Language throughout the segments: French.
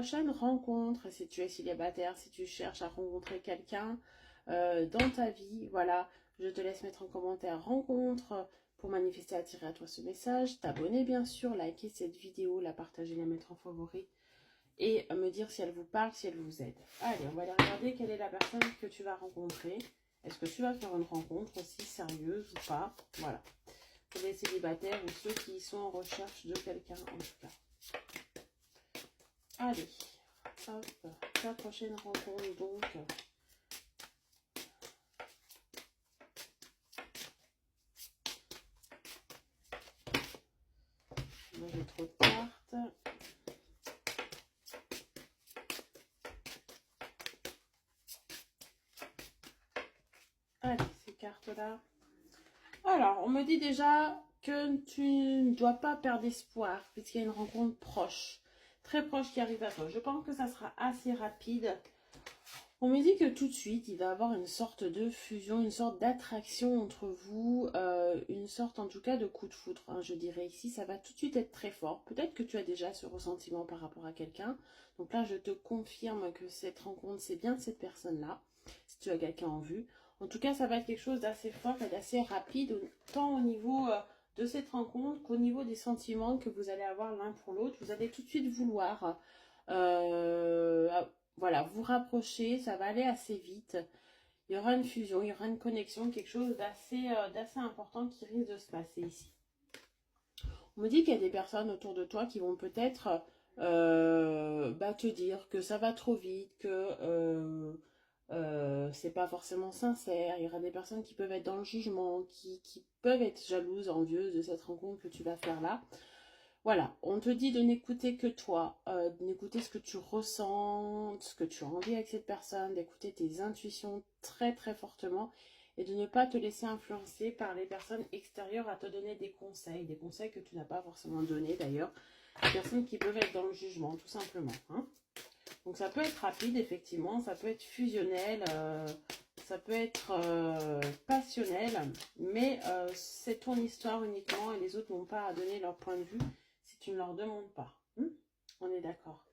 Prochaine rencontre, si tu es célibataire, si tu cherches à rencontrer quelqu'un dans ta vie, voilà, je te laisse mettre en commentaire rencontre pour manifester, attirer à toi ce message, t'abonner bien sûr, liker cette vidéo, la partager, la mettre en favori et me dire si elle vous parle, si elle vous aide. Allez, on va aller regarder quelle est la personne que tu vas rencontrer. Est-ce que tu vas faire une rencontre aussi sérieuse ou pas? Voilà. Pour les célibataires ou ceux qui sont en recherche de quelqu'un en tout cas. Allez, hop, la prochaine rencontre donc. Moi j'ai trop de cartes. Allez, ces cartes-là. Alors, on me dit déjà que tu ne dois pas perdre espoir puisqu'il y a une rencontre proche, très proche qui arrive à toi. Je pense que ça sera assez rapide. On me dit que tout de suite, il va y avoir une sorte de fusion, une sorte d'attraction entre vous, une sorte en tout cas de coup de foudre, hein, je dirais ici. Ça va tout de suite être très fort. Peut-être que tu as déjà ce ressentiment par rapport à quelqu'un. Donc là, je te confirme que cette rencontre, c'est bien cette personne-là, si tu as quelqu'un en vue. En tout cas, ça va être quelque chose d'assez fort et d'assez rapide, tant au niveau de cette rencontre qu'au niveau des sentiments que vous allez avoir l'un pour l'autre. Vous allez tout de suite vouloir voilà, vous rapprocher, ça va aller assez vite. Il y aura une fusion, il y aura une connexion, quelque chose d'assez important qui risque de se passer ici. On me dit qu'il y a des personnes autour de toi qui vont peut-être te dire que ça va trop vite, que c'est pas forcément sincère. Il y aura des personnes qui peuvent être dans le jugement, qui peuvent être jalouses, envieuses de cette rencontre que tu vas faire là. Voilà, on te dit de n'écouter que toi, d'écouter ce que tu ressens, ce que tu as envie avec cette personne, d'écouter tes intuitions très très fortement et de ne pas te laisser influencer par les personnes extérieures à te donner des conseils que tu n'as pas forcément donnés d'ailleurs, des personnes qui peuvent être dans le jugement tout simplement. Hein. Donc ça peut être rapide effectivement, ça peut être fusionnel, ça peut être passionnel, mais c'est ton histoire uniquement et les autres n'ont pas à donner leur point de vue si tu ne leur demandes pas. On est d'accord.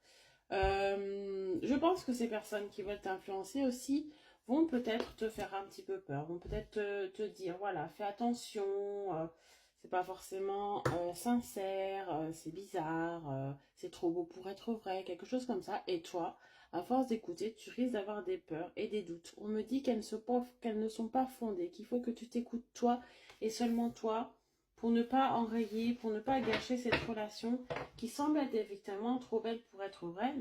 Je pense que ces personnes qui veulent t'influencer aussi vont peut-être te faire un petit peu peur, vont peut-être te dire, voilà, fais attention, c'est pas forcément sincère, c'est bizarre, c'est trop beau pour être vrai, quelque chose comme ça. Et toi, à force d'écouter, tu risques d'avoir des peurs et des doutes. On me dit qu'elles ne sont pas fondées, qu'il faut que tu t'écoutes toi et seulement toi pour ne pas enrayer, pour ne pas gâcher cette relation qui semble être effectivement trop belle pour être vraie.